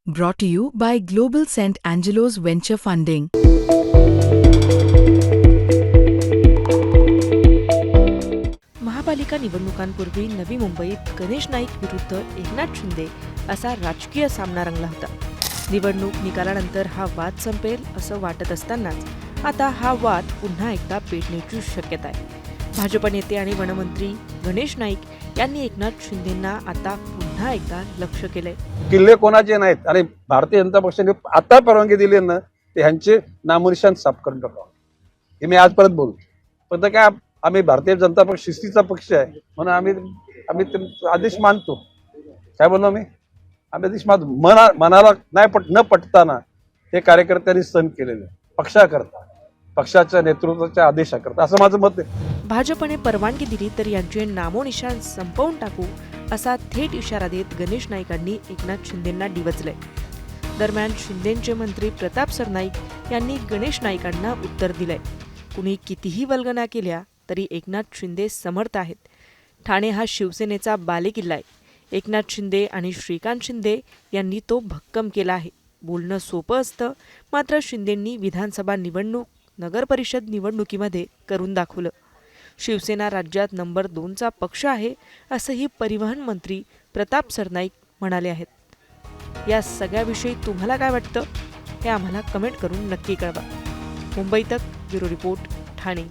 Brought to you by Global St. Angelo's Venture Funding. महापालिका निवडणुकांपूर्वी नवी मुंबईत गणेश नाईक विरुद्ध एकनाथ शिंदे असा राजकीय सामना रंगला होता. निवडणूक निकालानंतर हा वाद संपेल असं वाटत असतानाच आता हा वाद पुन्हा एकदा पेटण्याची शक्यता आहे. भाजप नेते आणि वनमंत्री गणेश नाईक यांनी एकनाथ शिंदेंना आता पुन्हा एकदा लक्ष केलंय. किल्ले कोणाचे नाहीत आणि भारतीय जनता पक्षाने आता परवानगी दिली ना ते ह्यांचे नामनिशाण साफ करून टाकावं हे मी आजपर्यंत बोलतो. पण काय आम्ही भारतीय जनता पक्ष शिस्तीचा पक्ष आहे म्हणून आम्ही ते आदेश मानतो. काय बोललो आम्ही आदेश मानतो. मनाला न पटताना हे कार्यकर्त्यांनी सण केलेले पक्षाकरता पक्षाच्या नेतृत्वाच्या आदेशाकरता असं माझं मत आहे. भाजपने परवानगी दिली तर यांचे नामोनिशाण संपवून टाकू असा थेट इशारा देत गणेश नाईकांनी एकनाथ शिंदेंना डिवचलंय. दरम्यान शिंदेंचे मंत्री प्रताप सरनाईक यांनी गणेश नाईकांना उत्तर दिलंय. कुणी कितीही वल्गना केल्या तरी एकनाथ शिंदे समर्थ आहेत. ठाणे हा शिवसेनेचा बालेकिल्ला आहे. एकनाथ शिंदे आणि श्रीकांत शिंदे यांनी तो भक्कम केला आहे. बोलणं सोपं असतं, मात्र शिंदेंनी विधानसभा निवडणूक नगरपरिषद निवडणुकीमध्ये करून दाखवलं. शिवसेना राज्यात नंबर 2चा पक्ष आहे असंही परिवहन मंत्री प्रताप सरनाईक म्हणाले आहेत. या सगळ्याविषयी तुम्हाला काय वाटतं हे आम्हाला कमेंट करून नक्की कळवा. मुंबई तक ब्युरो रिपोर्ट, ठाणे.